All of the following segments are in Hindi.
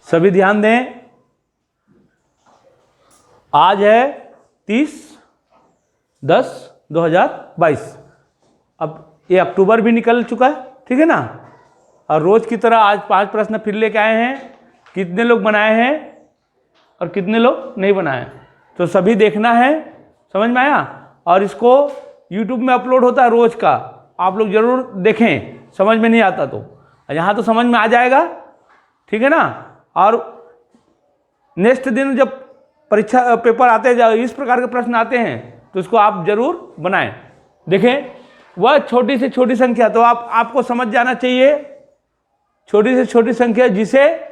सभी ध्यान दें, आज है 30/10/2022। अब ये अक्टूबर भी निकल चुका है, ठीक है ना। और रोज की तरह आज 5 प्रश्न फिर लेके आए हैं। कितने लोग बनाए हैं और कितने लोग नहीं बनाए, तो सभी देखना है, समझ में आया। और इसको YouTube में अपलोड होता है रोज का, आप लोग जरूर देखें, समझ में नहीं आता तो यहाँ तो समझ में आ जाएगा, ठीक है ना। और नेक्स्ट दिन जब परीक्षा पेपर आते हैं, इस प्रकार के प्रश्न आते हैं, तो इसको आप जरूर बनाएं। देखें, वह छोटी से छोटी संख्या, तो आपको समझ जाना चाहिए, छोटी से छोटी संख्या जिसे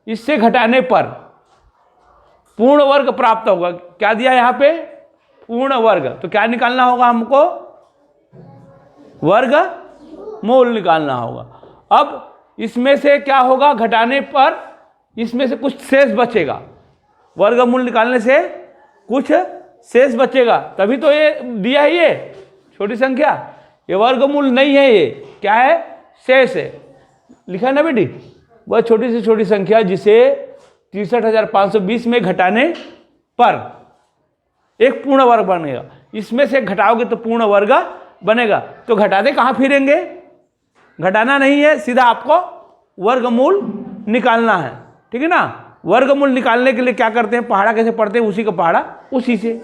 इससे घटाने पर पूर्ण वर्ग प्राप्त होगा। क्या दिया यहाँ पे? पूर्ण वर्ग। तो क्या निकालना होगा हमको? वर्गमूल निकालना होगा। अब इसमें से क्या होगा? घटाने पर इसमें से कुछ शेष बचेगा, वर्गमूल निकालने से कुछ शेष बचेगा, तभी तो ये दिया है। ये छोटी संख्या, ये वर्गमूल नहीं है, ये क्या है? शेष है। लिखा है ना बेटी, वह छोटी से छोटी संख्या जिसे 63,520 में घटाने पर एक पूर्ण वर्ग बनेगा। इसमें से घटाओगे तो पूर्ण वर्ग बनेगा। तो घटाते कहाँ फिरेंगे? घटाना नहीं है, सीधा आपको वर्गमूल निकालना है, ठीक है ना। वर्गमूल निकालने के लिए क्या करते हैं? पहाड़ा कैसे पढ़ते हैं? उसी का पहाड़ा उसी से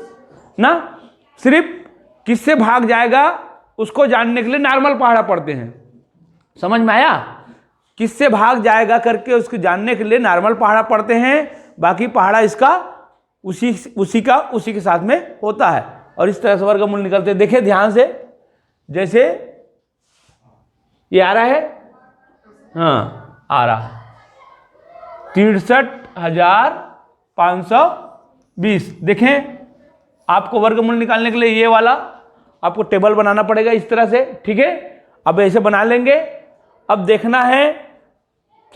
ना, सिर्फ किससे भाग जाएगा उसको जानने के लिए नॉर्मल पहाड़ा पढ़ते हैं। समझ में आया? किससे भाग जाएगा करके उसको जानने के लिए नॉर्मल पहाड़ा पढ़ते हैं, बाकी पहाड़ा इसका उसी के साथ में होता है। और इस तरह से वर्गमूल निकलते हैं। देखिए ध्यान से, जैसे ये आ रहा है, हाँ आ रहा है 63,520। देखें, आपको वर्गमूल निकालने के लिए ये वाला आपको टेबल बनाना पड़ेगा इस तरह से, ठीक है। अब ऐसे बना लेंगे। अब देखना है,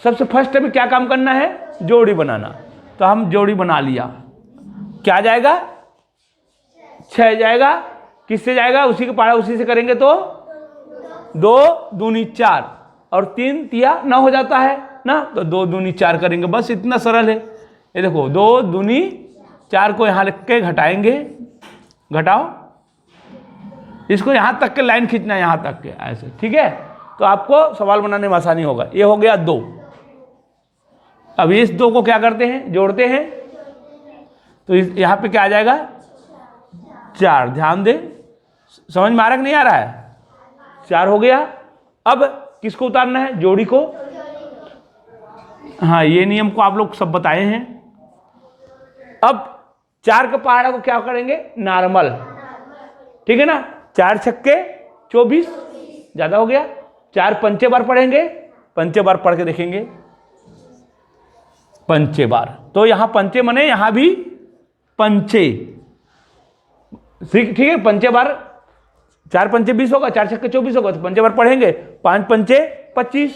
सबसे फर्स्ट में क्या काम करना है? जोड़ी बनाना। तो हम जोड़ी बना लिया। क्या जाएगा? 6 जाएगा। किससे जाएगा? उसी के पहाड़ा उसी से करेंगे तो 2 दूनी 4 और 3 तिया 9 हो जाता है ना। तो 2 दूनी 4 करेंगे, बस इतना सरल है। ये देखो 2 दूनी 4 को यहाँ लिख के घटाएंगे, घटाओ इसको, यहाँ तक के लाइन खींचना है, यहाँ तक के ऐसे, ठीक है। तो आपको सवाल बनाने में आसानी होगा। ये हो गया 2। अब इस 2 को क्या करते हैं? जोड़ते हैं। तो यहाँ पे क्या आ जाएगा? 4। ध्यान दें, समझ में आ रहा कि नहीं आ रहा है? 4 हो गया। अब किसको उतारना है? जोड़ी को। हाँ, ये नियम को आप लोग सब बताए हैं। अब 4 के पहाड़ा को क्या करेंगे? नॉर्मल, ठीक है ना। 4 छक्के 24, ज्यादा हो गया। 4 पंचे बार पढ़ेंगे, पंचे बार पढ़ के देखेंगे, पंचे बार। तो यहां पंचे मने यहां भी पंचे, ठीक है। पंचे बार 4 पंचे 20 होगा, 4 छक्के 24 होगा, तो पंचे बार पढ़ेंगे। 5 पंचे 25,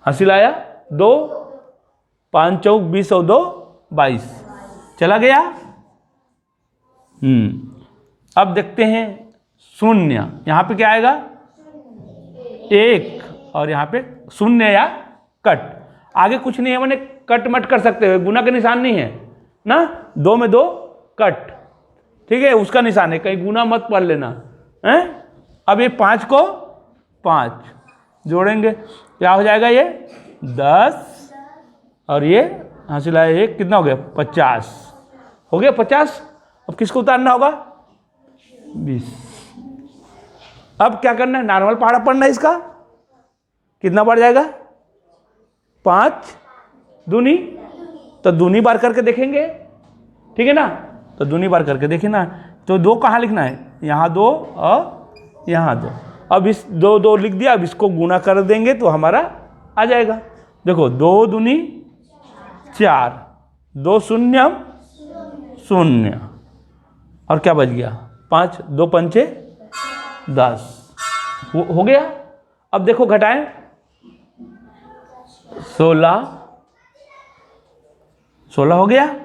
हंसी लाया 2, 5 चौक 20 और 2 22, चला गया। अब देखते हैं 0, यहां पे क्या आएगा? 1 और यहां पे 0 या कट। आगे कुछ नहीं है, मैंने कट मट कर सकते हो, गुना का निशान नहीं है ना। 2 में 2 कट, ठीक है, उसका निशान है, कहीं गुना मत पढ़ लेना है। अब ये 5 को 5 जोड़ेंगे, क्या हो जाएगा? ये 10 और ये हासिल आया 1, कितना हो गया? 50 हो गया। 50। अब किसको उतारना होगा? 20। अब क्या करना है? नॉर्मल पहाड़ा पढ़ना है इसका। कितना बढ़ जाएगा? 5 दूनी, तो दूनी बार करके देखेंगे, ठीक है ना। तो दूनी बार करके देखें ना। तो 2 कहाँ लिखना है? यहाँ 2 और यहाँ 2। अब इस 2 लिख दिया। अब इसको गुना कर देंगे तो हमारा आ जाएगा। देखो 2 दूनी 4, 2 0 0 और क्या बच गया? 5, 2 पंचे 10 हो गया। अब देखो घटाएं, 16 हो गया।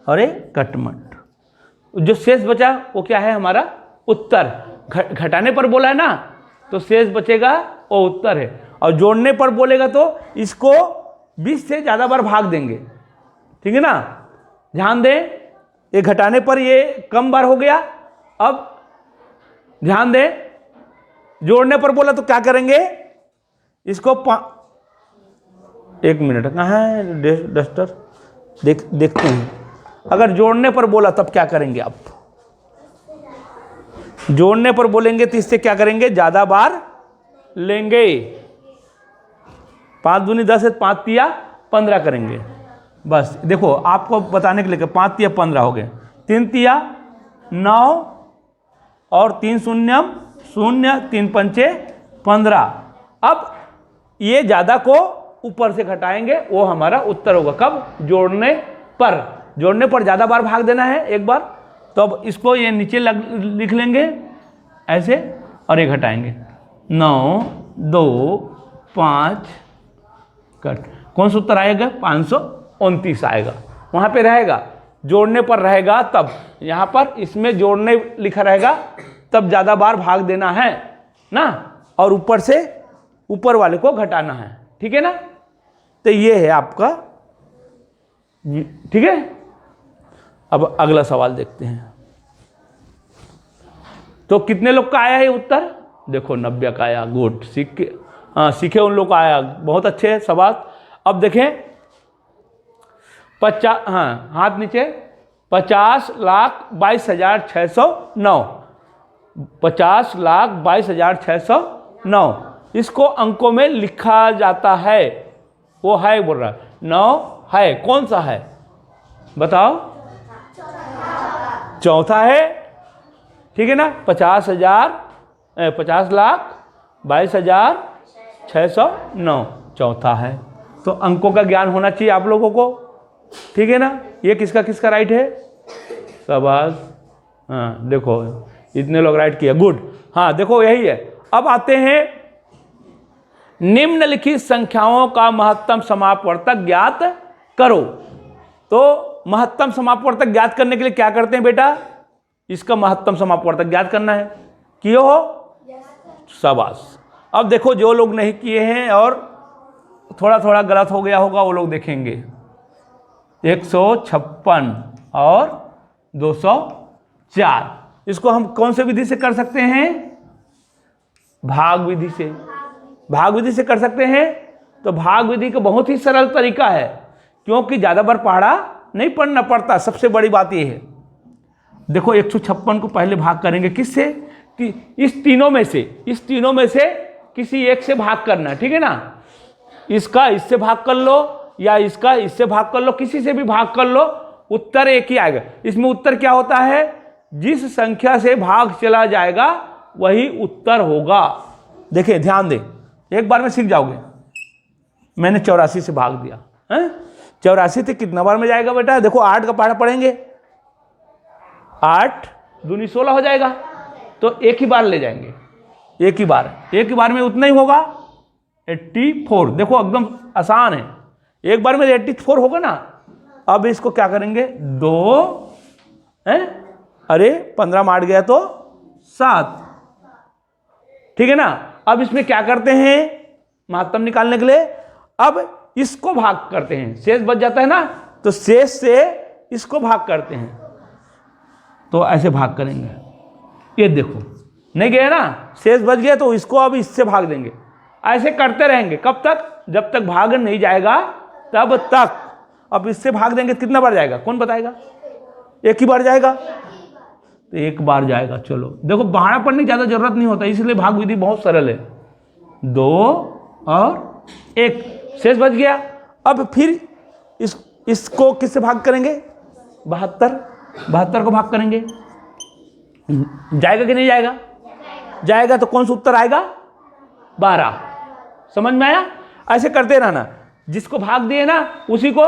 और एक कटमट, जो शेष बचा वो क्या है? हमारा उत्तर। घटाने पर बोला है ना, तो शेष बचेगा वो उत्तर है। और जोड़ने पर बोलेगा तो इसको 20 से ज़्यादा बार भाग देंगे, ठीक है ना। ध्यान दें, ये घटाने पर ये कम बार हो गया। अब ध्यान दें, जोड़ने पर बोला तो क्या करेंगे, इसको 1 मिनट कहाँ है डस्टर, देखते हैं। अगर जोड़ने पर बोला तब क्या करेंगे आप, जोड़ने पर बोलेंगे तो इससे क्या करेंगे, ज़्यादा बार लेंगे। 5 दूनी 10 है, 5 तिया 15 करेंगे। बस देखो आपको बताने के लिए 5 तिया 15 हो गए, 3 तिया 9 और 3 शून्यम 0, 3 पंचे 15। अब ये ज़्यादा को ऊपर से घटाएंगे, वो हमारा उत्तर होगा। कब, जोड़ने पर। जोड़ने पर ज़्यादा बार भाग देना है एक बार, तो अब इसको ये नीचे लिख लेंगे ऐसे और ये घटाएंगे। 9, 2, 5 कट, कौन सा उत्तर आएगा, 529 आएगा। वहाँ पे रहेगा, जोड़ने पर रहेगा तब, यहाँ पर इसमें जोड़ने लिखा रहेगा तब ज़्यादा बार भाग देना है ना, और ऊपर से ऊपर वाले को घटाना है, ठीक है ना। तो ये है आपका, ठीक है। अब अगला सवाल देखते हैं। तो कितने लोग का आया है उत्तर, देखो 90 का आया, गुड, सीखे उन लोग का आया, बहुत अच्छे है सवाल। अब देखें 50, हाँ हाथ नीचे, 50,22,609, 50,22,609 इसको अंकों में लिखा जाता है, वो है बोल रहा है, 9 है, कौन सा है बताओ, चौथा है, ठीक है ना। 50,22,609 चौथा है। तो अंकों का ज्ञान होना चाहिए आप लोगों को, ठीक है ना। ये किसका किसका राइट है, शाबाश, हाँ देखो इतने लोग राइट किया, गुड। हाँ देखो यही है। अब आते हैं, निम्नलिखित संख्याओं का महत्तम समापवर्तक ज्ञात करो। तो महत्तम समापवर्तक ज्ञात करने के लिए क्या करते हैं बेटा, इसका महत्तम समापवर्तक ज्ञात करना है, किए हो, शाबाश। अब देखो जो लोग नहीं किए हैं और थोड़ा थोड़ा गलत हो गया होगा वो लोग देखेंगे, 156 और 204, इसको हम कौन से विधि से कर सकते हैं, भाग विधि से। भाग विधि से कर सकते हैं। तो भाग विधि का बहुत ही सरल तरीका है, क्योंकि ज़्यादा बार पढ़ा नहीं पढ़ना पड़ता, सबसे बड़ी बात यह है। देखो 156 को पहले भाग करेंगे किससे, कि इस तीनों में से किसी एक से भाग करना, ठीक है ना। इसका इससे भाग कर लो या इसका इससे भाग कर लो, किसी से भी भाग कर लो, उत्तर एक ही आएगा। इसमें उत्तर क्या होता है, जिस संख्या से भाग चला जाएगा वही उत्तर होगा। देखिए ध्यान दें, एक बार में सीख जाओगे। मैंने 84 से भाग दिया, 84 से कितना बार में जाएगा बेटा, देखो 8 का पढ़ा पढ़ेंगे, 8 दूनी 16 हो जाएगा, तो एक ही बार ले जाएंगे, एक ही बार में उतना ही होगा, 84। देखो एकदम आसान है, एक बार में 84 होगा ना। अब इसको क्या करेंगे, 2 है, अरे 15 मार गया तो 7, ठीक है ना। अब इसमें क्या करते हैं, महत्तम निकालने के लिए अब इसको भाग करते हैं, शेष बच जाता है ना, तो शेष से इसको भाग करते हैं। तो ऐसे भाग करेंगे, ये देखो नहीं गया ना, शेष बच गया तो इसको अब इससे भाग देंगे। ऐसे करते रहेंगे कब तक, जब तक भाग नहीं जाएगा तब तक। अब इससे भाग देंगे कितना बार जाएगा, कौन बताएगा, एक ही बार जाएगा, तो एक बार जाएगा। चलो देखो बहाना पढ़ने की ज़्यादा जरूरत नहीं होता, इसलिए भाग विधि बहुत सरल है। 2 और 1, शेष बच गया। अब फिर इसको किससे भाग करेंगे, 72 को भाग करेंगे, जाएगा कि नहीं जाएगा, जाएगा। तो कौन सा उत्तर आएगा, 12। समझ में आया। ऐसे करते रहना, जिसको भाग दिए ना उसी को,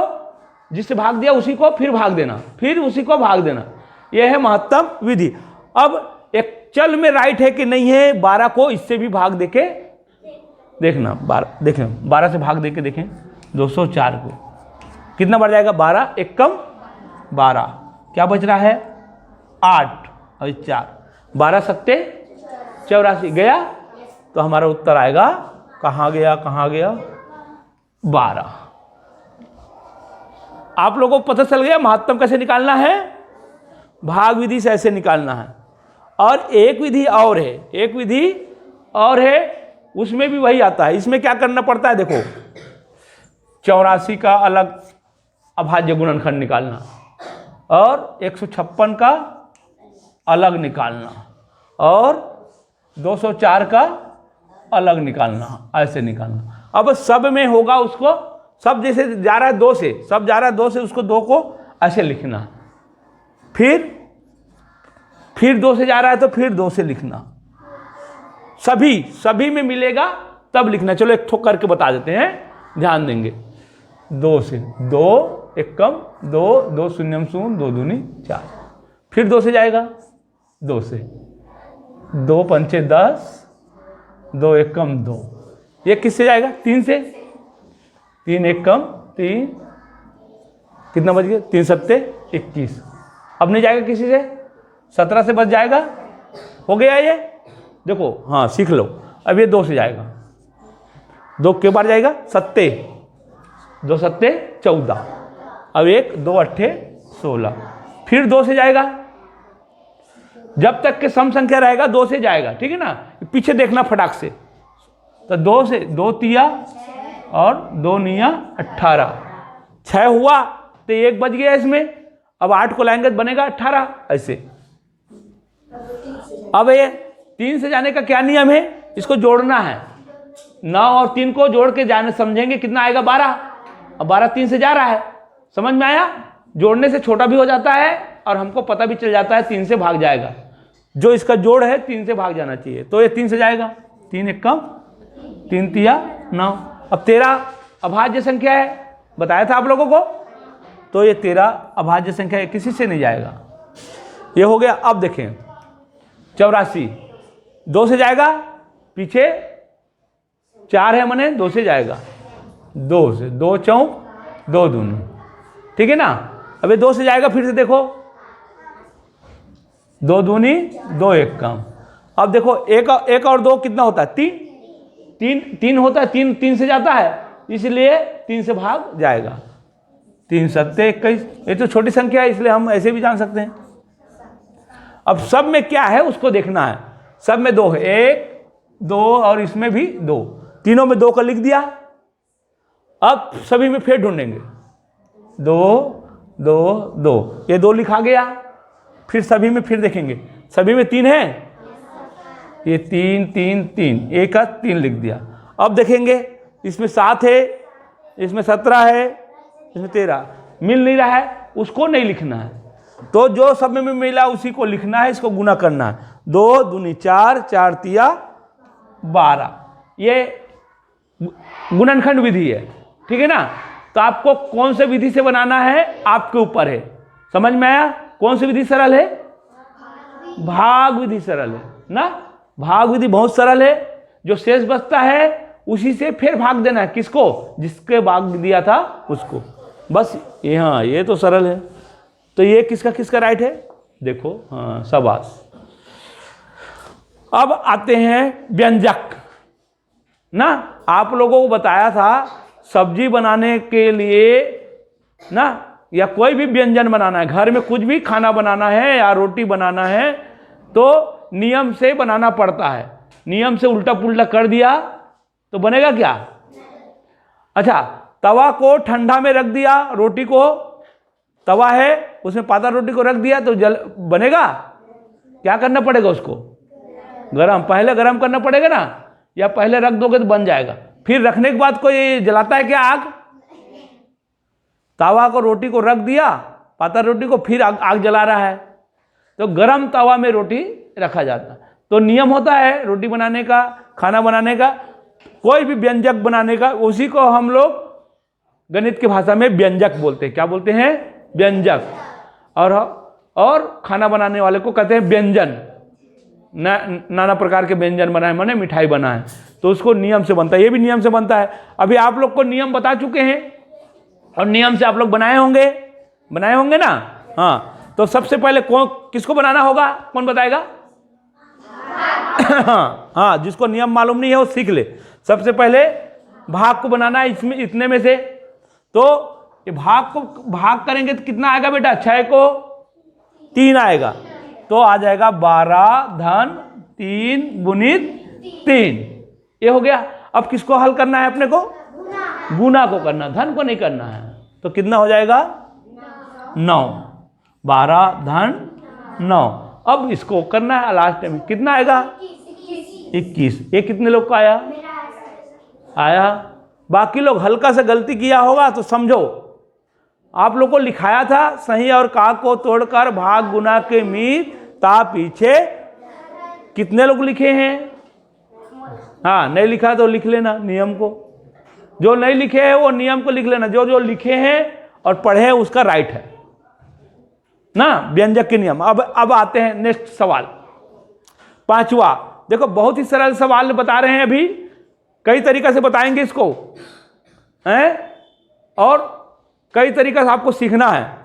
जिससे भाग दिया उसी को फिर भाग देना, फिर उसी को भाग देना, यह है महत्तम विधि। अब एक चल में राइट है कि नहीं है, 12 को इससे भी भाग देके देखना, 12 देखें, 12 से भाग देके देखें, 204 को कितना बार जाएगा, 12 एक कम 12, क्या बच रहा है 8 और 4, 12 सत्ते 84 गया, तो हमारा उत्तर आएगा कहाँ गया 12। आप लोगों को पता चल गया महत्तम कैसे निकालना है, भाग विधि से ऐसे निकालना है। और एक विधि और है, उसमें भी वही आता है। इसमें क्या करना पड़ता है, देखो 84 का अलग अभाज्य गुणनखंड निकालना और 156 का अलग निकालना और 204 का अलग निकालना, ऐसे निकालना। अब सब में होगा उसको, सब जैसे जा रहा है 2 से, सब जा रहा है 2 से, उसको 2 को ऐसे लिखना, फिर 2 से जा रहा है तो फिर 2 से लिखना, सभी में मिलेगा तब लिखना। चलो एक ठोक करके बता देते हैं, ध्यान देंगे। 2 से 2 एकम 2 2 शून्यम शून्य 2 दूनी 4, फिर 2 से जाएगा 2 से 2 पंचे 10 2 एकम 2, ये किससे जाएगा 3 से, 3 एकम 3, कितना बच गया 3 सत्ते 21। अब नहीं जाएगा किसी से, 17 से बच जाएगा, हो गया ये। देखो हाँ सीख लो। अब ये 2 से जाएगा, 2 के बार जाएगा सत्ते, 2 सत्ते 14, अब 1 2 अट्ठे 16, फिर 2 से जाएगा, जब तक के सम संख्या रहेगा 2 से जाएगा, ठीक है ना। पीछे देखना फटाक से, तो 2 से 2 तिया और 2 निया 18, 6 हुआ तो 1 बच गया इसमें। अब 8 को लाएंगे तो बनेगा 18 ऐसे। अब ये 3 से जाने का क्या नियम है, इसको जोड़ना है। 9 और 3 को जोड़ के जाने समझेंगे कितना आएगा 12। अब 12 3 से जा रहा है, समझ में आया। जोड़ने से छोटा भी हो जाता है और हमको पता भी चल जाता है 3 से भाग जाएगा। जो इसका जोड़ है 3 से भाग जाना चाहिए, तो ये 3 से जाएगा, 3 एकम 3 तिया 9। अब 13 अभाज्य संख्या है, बताया था आप लोगों को, तो ये 13 अभाज्य संख्या है, किसी से नहीं जाएगा। ये हो गया। अब देखें 84 2 से जाएगा, पीछे 4 है मने 2 से जाएगा, 2 से 2 चौक 2 दूनी, ठीक है ना। अब ये 2 से जाएगा, फिर से देखो 2 दूनी 2 एकम। अब देखो 1 और 2 कितना होता है 3 होता है, 3 से जाता है, इसलिए 3 से भाग जाएगा, 3 सत्ते 21। ये तो छोटी संख्या है इसलिए हम ऐसे भी जान सकते हैं। अब सब में क्या है उसको देखना है, सब में 2 है, 1 2 और इसमें भी 2, तीनों में 2 का लिख दिया। अब सभी में फिर ढूंढेंगे, 2 2 2, ये 2 लिखा गया। फिर सभी में फिर देखेंगे, सभी में 3 है, ये 3 3 3, एक का 3 लिख दिया। अब देखेंगे इसमें 7 है, इसमें 17 है, इसमें 13, मिल नहीं रहा है, उसको नहीं लिखना है। तो जो सब में मिला उसी को लिखना है, इसको गुना करना है। 2 दूनी 4, 4 तिया 12, ये गुणनखंड विधि है, ठीक है ना। तो आपको कौन से विधि से बनाना है आपके ऊपर है, समझ में आया। कौन सी विधि सरल है, भाग विधि सरल है ना। भाग विधि बहुत सरल है, जो शेष बचता है उसी से फिर भाग देना है, किसको, जिसके भाग दिया था उसको, बस ये। हाँ ये तो सरल है। तो ये किसका राइट है, देखो हाँ शाबाश। अब आते हैं व्यंजक ना। आप लोगों को बताया था सब्जी बनाने के लिए ना, या कोई भी व्यंजन बनाना है, घर में कुछ भी खाना बनाना है या रोटी बनाना है, तो नियम से बनाना पड़ता है। नियम से उल्टा पुल्टा कर दिया तो बनेगा क्या। अच्छा, तवा को ठंडा में रख दिया, रोटी को, तवा है उसमें पाता रोटी को रख दिया तो जल बनेगा। क्या करना पड़ेगा उसको, गरम, पहले गरम करना पड़ेगा ना, या पहले रख दोगे तो बन जाएगा। फिर रखने के बाद कोई जलाता है क्या आग, तवा को रोटी को रख दिया, पाता रोटी को, फिर आग जला रहा है, तो गरम तवा में रोटी रखा जाता है। तो नियम होता है रोटी बनाने का, खाना बनाने का, कोई भी व्यंजक बनाने का, उसी को हम लोग गणित की भाषा में व्यंजक बोलते हैं। क्या बोलते हैं, व्यंजक। और खाना बनाने वाले को कहते हैं व्यंजन। नाना प्रकार के व्यंजन बनाए, माने मिठाई बनाए, तो उसको नियम से बनता है। ये भी नियम से बनता है। अभी आप लोग को नियम बता चुके हैं और नियम से आप लोग बनाए होंगे ना। हाँ, तो सबसे पहले किसको बनाना होगा, कौन बताएगा। हाँ, जिसको नियम मालूम नहीं है वो सीख ले। सबसे पहले भाग को बनाना है इसमें, इतने में से। तो ये भाग को भाग करेंगे तो कितना आएगा बेटा? 6 को 3 आएगा, तो आ जाएगा 12 धन 3 गुणित 3। ये हो गया। अब किसको हल करना है अपने को? गुना को करना, धन को नहीं करना है। तो कितना हो जाएगा? 9। 12 धन 9। अब इसको करना है लास्ट में, कितना आएगा? 21। ये कितने लोग का आया? बाकी लोग हल्का सा गलती किया होगा तो समझो, आप लोग को लिखाया था सही और का को तोड़कर भाग गुना के मीत ता पीछे। कितने लोग लिखे हैं? हाँ, नहीं लिखा तो लिख लेना नियम को। जो नहीं लिखे हैं वो नियम को लिख लेना। जो जो लिखे हैं और पढ़े हैं उसका राइट है ना, व्यंजक के नियम। अब आते हैं नेक्स्ट सवाल, 5वां। देखो बहुत ही सरल सवाल बता रहे हैं, अभी कई तरीका से बताएंगे इसको हैं, और कई तरीका से आपको सीखना है।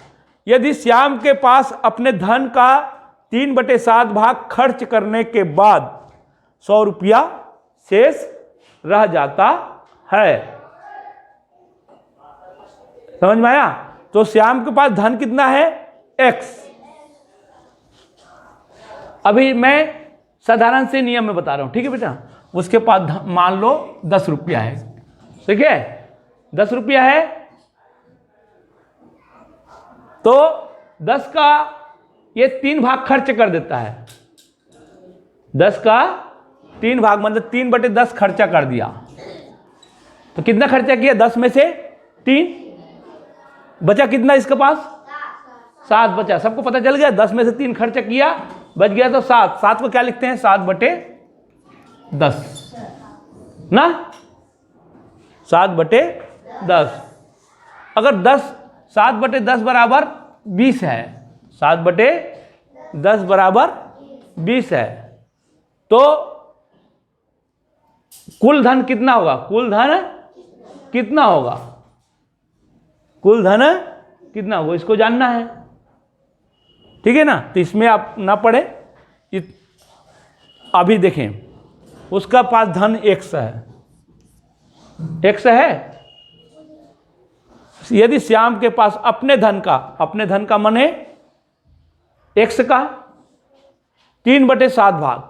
यदि श्याम के पास अपने धन का 3/7 भाग खर्च करने के बाद 100 रुपया शेष रह जाता है, समझ में आया? तो श्याम के पास धन कितना है? x। अभी मैं साधारण से नियम में बता रहा हूं, ठीक है बेटा? उसके पास मान लो 10 रुपया है, ठीक है? 10 रुपया है तो 10 का ये 3 भाग खर्च कर देता है। 10 का 3 भाग मतलब 3/10 खर्चा कर दिया। तो कितना खर्चा किया? 10 में से 3 बचा। कितना इसके पास? 7 बचा। सबको पता चल गया? 10 में से 3 खर्चा किया, बच गया तो 7। 7 को क्या लिखते हैं? 7/10 ना, 7/10। अगर 7/10 बराबर 20 है, 7/10 बराबर 20 है, तो कुल धन कितना होगा? कुल धन कितना होगा? कुल धन कितना होगा इसको जानना है, ठीक है ना? तो इसमें आप ना पढ़े। अभी देखें, उसका पास धन x है, x है। यदि श्याम के पास अपने धन का माने x का 3/7 भाग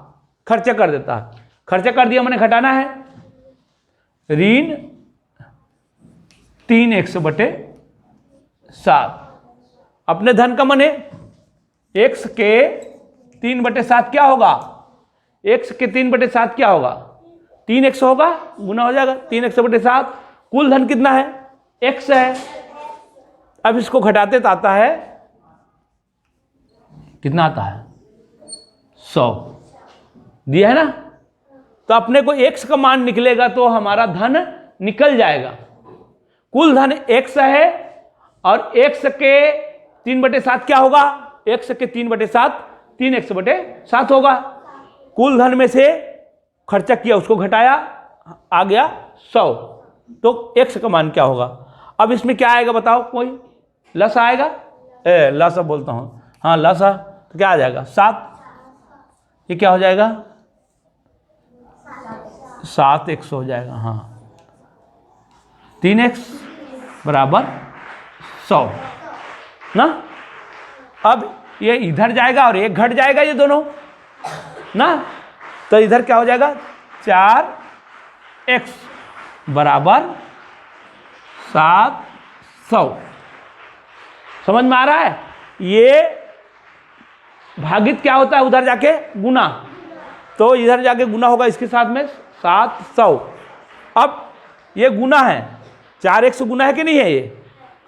खर्चा कर देता है। खर्चा कर दिया मैंने, घटाना है, ऋण 3x/7। अपने धन का माने x के 3/7 क्या होगा? x के 3/7 क्या होगा? 3x होगा, गुना हो जाएगा 3x/7। कुल धन कितना है? x है। अब इसको घटाते तो आता है, कितना आता है? 100 दिया है ना। तो अपने को x का मान निकलेगा तो हमारा धन निकल जाएगा। कुल धन x है और x के 3/7 क्या होगा? x के 3/7 3x/7 होगा। कुल धन में से खर्चा किया उसको घटाया, आ गया 100। तो x का मान क्या होगा? अब इसमें क्या आएगा बताओ? कोई लसा आएगा? लसा बोलता हूं, हाँ लसा। तो क्या आ जाएगा? 7। ये क्या हो जाएगा? 7x हो जाएगा। हाँ, 3x बराबर 100 ना। अब ये इधर जाएगा और एक घट जाएगा, ये दोनों ना। तो इधर क्या हो जाएगा? 4x बराबर 700। समझ में आ रहा है? ये भागित क्या होता है? उधर जाके गुना। तो इधर जाके गुना होगा इसके साथ में 700। अब ये गुना है, 4x गुना है कि नहीं है? ये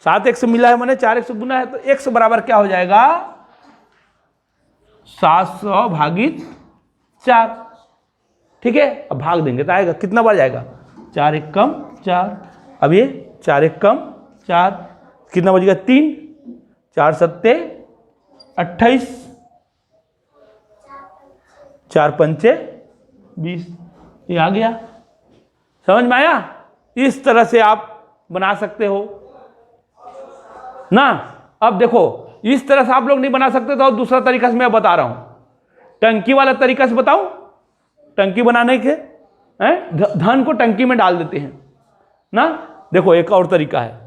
7x मिला है, मैंने 4x गुना है, तो x बराबर क्या हो जाएगा? 700 भागित 4। ठीक है, अब भाग देंगे तो आएगा, कितना बार जाएगा? 4 एक कम 4। अब ये 4 एक कम 4, कितना बचेगा? 3। 4 सत्ते 28, 4 पंचे 20। ये आ गया। समझ में आया? इस तरह से आप बना सकते हो ना। अब देखो, इस तरह से आप लोग नहीं बना सकते तो दूसरा तरीका से मैं बता रहा हूं। टंकी वाला तरीका से बताऊं? टंकी बनाने के धन को टंकी में डाल देते हैं ना। देखो एक और तरीका है,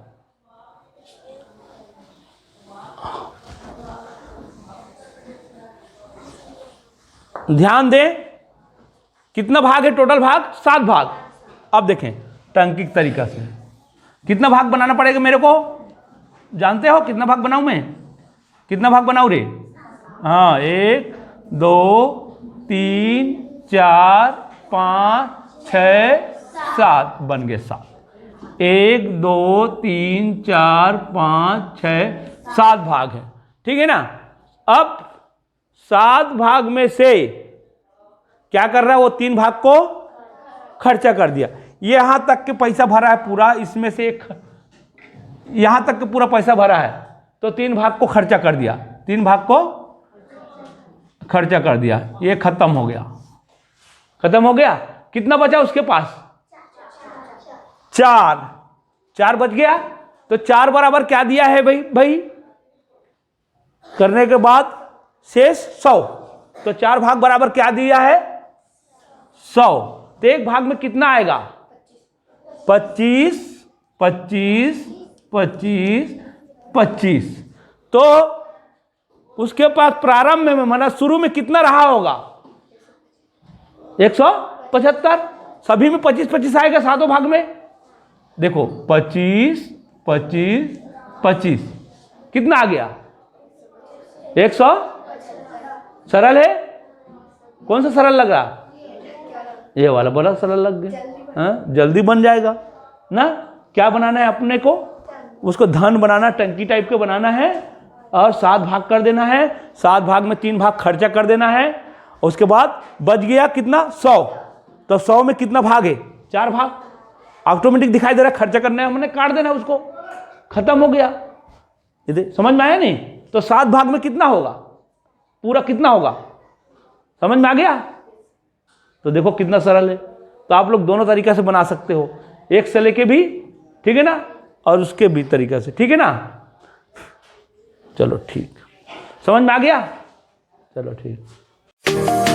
ध्यान दें, कितना भाग है टोटल भाग? 7 भाग। अब देखें टंकी के तरीका से कितना भाग बनाना पड़ेगा मेरे को, जानते हो कितना भाग बनाऊं मैं? कितना भाग बनाऊं रे? हाँ, 1 2 3 4 5 6 7 बन गए 7। 1 2 3 4 5 6 7 भाग है, ठीक है ना। अब 7 भाग में से क्या कर रहा है वो 3 भाग को खर्चा कर दिया। ये यहां तक के पैसा भरा है पूरा, इसमें से एक यहां तक के पूरा पैसा भरा है, तो 3 भाग को खर्चा कर दिया, 3 भाग को खर्चा कर दिया। ये खत्म हो गया, खत्म हो गया। कितना बचा उसके पास? 4 बच गया। तो 4 बराबर क्या दिया है भाई करने के बाद शेष 100। तो 4 भाग बराबर क्या दिया है? 100। तो एक भाग में कितना आएगा? 25 25 25 25। तो उसके पास प्रारंभ में माना शुरू में कितना रहा होगा? 175। सभी में 25 25 आएगा सातों भाग में। देखो 25 25 25 कितना आ गया? 100। सरल है? कौन सा सरल लग रहा? ये वाला बड़ा सरल लग गया। हाँ, जल्दी बन जाएगा ना। क्या बनाना है अपने को? उसको धन बनाना, टंकी टाइप के बनाना है और 7 भाग कर देना है। 7 भाग में 3 भाग खर्चा कर देना है। उसके बाद बच गया कितना? 100। तो 100 में कितना भाग है? 4 भाग। ऑटोमेटिक दिखाई दे रहा है, खर्चा करना है, हमने काट देना है उसको, खत्म हो गया। ये समझ में आया नहीं? तो 7 भाग में कितना होगा? पूरा कितना होगा? समझ में आ गया? तो देखो कितना सरल है। तो आप लोग दोनों तरीका से बना सकते हो, एक से लेके भी, ठीक है ना, और उसके भी तरीका से, ठीक है ना। चलो ठीक, समझ में आ गया? चलो ठीक।